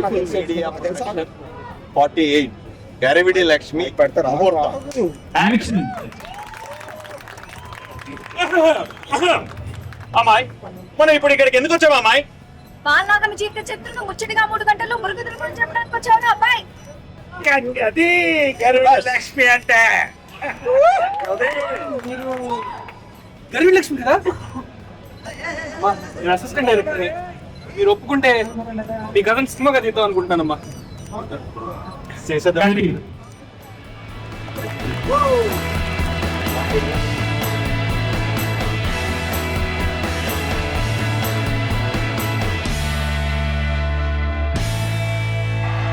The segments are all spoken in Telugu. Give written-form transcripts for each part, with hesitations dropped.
48 గరివిడి లక్ష్మి అమ్మాయి మనం ఇప్పుడు ఇక్కడికి ఎందుకు వచ్చావా అమ్మాయి? బాలనాగం చీకటి చెప్తున్నా ముచ్చటిగా 3 గంటలు మురుగుదల గురించి చెప్పడానికి వచ్చావు అబ్బాయి. అది గరివిడి లక్ష్మి అంటే గరివిడి లక్ష్మి కదా? నేను అసిస్టెంట్ డైరెక్టర్. మీరు ఒప్పుకుంటే మీ కథను సినిమాగా తీద్దాం అనుకుంటున్నానమ్మా. చేసేద్దాం.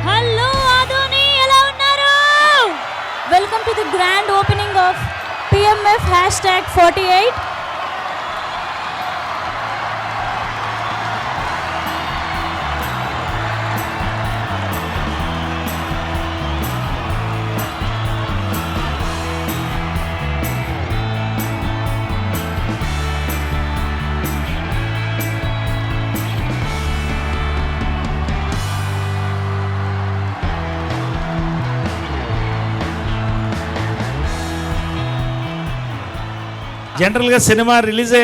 హలో ఆదోని, ఎలా ఉన్నారు? Welcome to the grand opening of PMF #48. జనరల్గా సినిమా రిలీజ్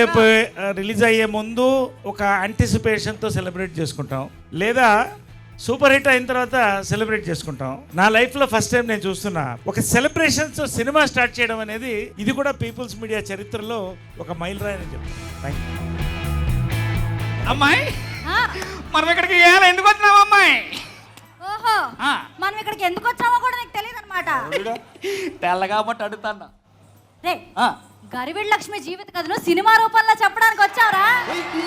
అయ్యే ముందు ఒక యాంటిసిపేషన్తో సెలబ్రేట్ చేసుకుంటాం, లేదా సూపర్ హిట్ అయిన తర్వాత సెలబ్రేట్ చేసుకుంటాం. నా లైఫ్లో ఫస్ట్ టైం నేను చూస్తున్నా ఒక సెలబ్రేషన్స్ సినిమా స్టార్ట్ చేయడం అనేది. ఇది కూడా పీపుల్స్ మీడియా చరిత్రలో ఒక మైల్ రాయి అని చెప్తాను. అమ్మాయి, మనం ఇక్కడికి ఎందుకు వచ్చినావు అమ్మాయి? ఓహో, మనం ఇక్కడికి ఎందుకు వచ్చామో కూడా నీకు తెలియదు అనమాట. తెల్ల కాబట్టి అడుగుతాన్నా. రే, గరివిడి లక్ష్మి జీవిత కథను సినిమా రూపంలో చెప్పడానికి వచ్చావరా?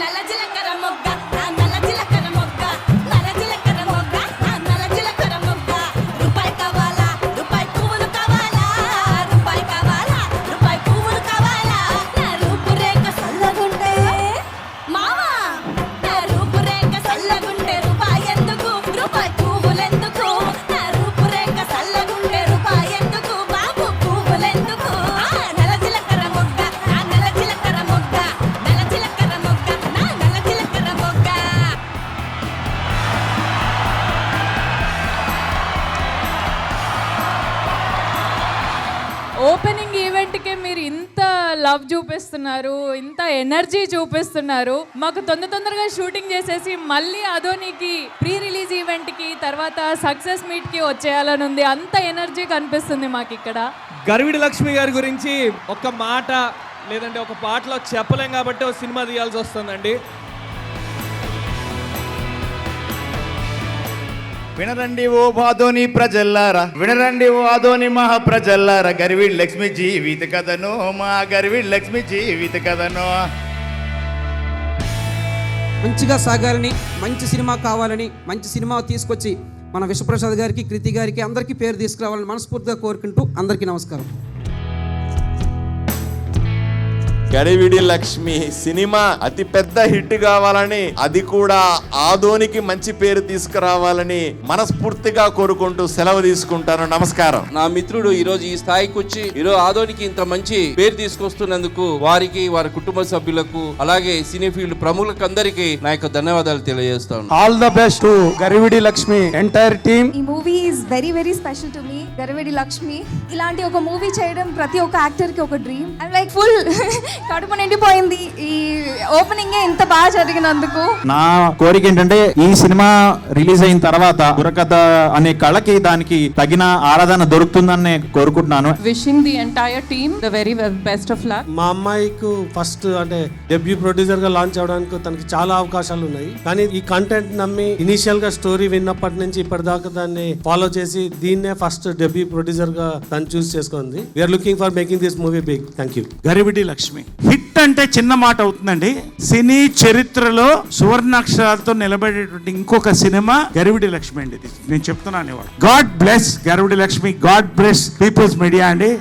నల్ల జీలకర్ర మొగ్గ, నల్ల జీలకర్ర మొగ్గ, నల్ల జీలకర్ర మొగ్గ, నల్ల జీలకర్ర మొగ్గ. రూపాయి కావాలా, రూపాయి పువ్వులు కావాలా, రూపాయి కావాలా, రూపాయి పువ్వులు కావాలా. నా రూపురేఖ సల్లగుంటే మావా, నా రూపురేఖ సల్లగుంటే రూపాయి ఎందుకు, రూపాయి పువ్వులు ఎందుకు. నా రూపురేఖ సల్లగుంటే రూపాయి ఎందుకు, బాబు పువ్వులు ఎందుకు. నల్ల జీలకర్ర మొగ్గ, నా నల్ల జీలకర్ర మొగ్గ, నల్ల జీలకర్ర మొగ్గ, నా నల్ల జీలకర్ర మొగ్గ. ఓపెనింగ్ ఈవెంట్కి మీరు ఇంత లవ్ చూపిస్తున్నారు, ఇంత ఎనర్జీ చూపిస్తున్నారు. మాకు తొందరగా షూటింగ్ చేసేసి మళ్ళీ అదోనికి ప్రీ రిలీజ్ ఈవెంట్కి తర్వాత సక్సెస్ మీట్కి వచ్చేయాలని ఉంది. అంత ఎనర్జీ కనిపిస్తుంది మాకు ఇక్కడ. గరివిడి లక్ష్మి గారి గురించి ఒక మాట లేదంటే ఒక పాటలో చెప్పలేం కాబట్టి ఒక సినిమా తీయాల్సి వస్తుందండి. వినరండి ఓ ఆదోని ప్రజల్లారా, వినరండి ఓ ఆదోని మహాప్రజల్లారా, గరివిడి లక్ష్మి జీవిత కథను, మా గరివిడి లక్ష్మి జీవిత కథను. మంచిగా సాగాలని, మంచి సినిమా కావాలని, మంచి సినిమా తీసుకొచ్చి మన విశ్వప్రసాద్ గారికి, కృతి గారికి అందరికీ పేరు తీసుకురావాలని మనస్ఫూర్తిగా కోరుకుంటూ అందరికీ నమస్కారం. గరివిడి లక్ష్మి సినిమా అతి పెద్ద హిట్ కావాలని, అది కూడా ఆదోనికి మంచి పేరు తీసుకురావాలని మనస్ఫూర్తిగా కోరుకుంటూ సెలవు తీసుకుంటాను. నమస్కారం. నా మిత్రుడు ఈ రోజు ఈ స్థాయికి వచ్చి ఈరోజు ఆదోనికి ఇంత మంచి పేరు తీసుకొస్తున్నందుకు వారికి, వారి కుటుంబ సభ్యులకు, అలాగే సినీ ఫీల్డ్ ప్రముఖులకు అందరికీ నా యొక్క ధన్యవాదాలు తెలియజేస్తాను. All the best to Garividi Lakshmi entire team. ఈ movie is very very special to me. Garividi Lakshmi ఇలాంటి ఒక మూవీ చేయడం ప్రతి ఒక్క యాక్టర్ కి ఒక డ్రీమ్. ఐ లైక్ ఫుల్ కడుపు నిండిపోయింది ఈ ఓపెనింగ్ ఇంత బాగా జరిగినందుకు. నా కోరిక ఏంటంటే ఈ సినిమా రిలీజ్ అయిన తర్వాత బుర్రకథ అనే కళకి దానికి తగిన ఆరాధన దొరుకుతుందని కోరుకుంటున్నాను. Wishing the entire team the very best of luck. మా అమ్మాయికి ఫస్ట్ అంటే డెబ్యూ ప్రొడ్యూసర్ గా లాంచ్ అవడానికి తనకి చాలా అవకాశాలు ఉన్నాయి. కానీ ఈ కంటెంట్ నమ్మి ఇనిషియల్ గా స్టోరీ విన్నప్పటి నుంచి ఇప్పటిదాకా దాన్ని ఫాలో చేసి దీన్నే ఫస్ట్ డెబ్యూ ప్రొడ్యూసర్ గా తను చూస్ చేసుకుంది. We are looking for making this movie big. Thank you. Garividi Lakshmi hit అంటే చిన్న మాట అవుతుందండి. సినీ చరిత్రలో సువర్ణాక్షరాలతో నిలబడేటువంటి ఇంకొక సినిమా గరివిడి లక్ష్మి అండి. ఇది నేను చెప్తున్నాను. God bless Garividi Lakshmi, God bless peoples media అండి.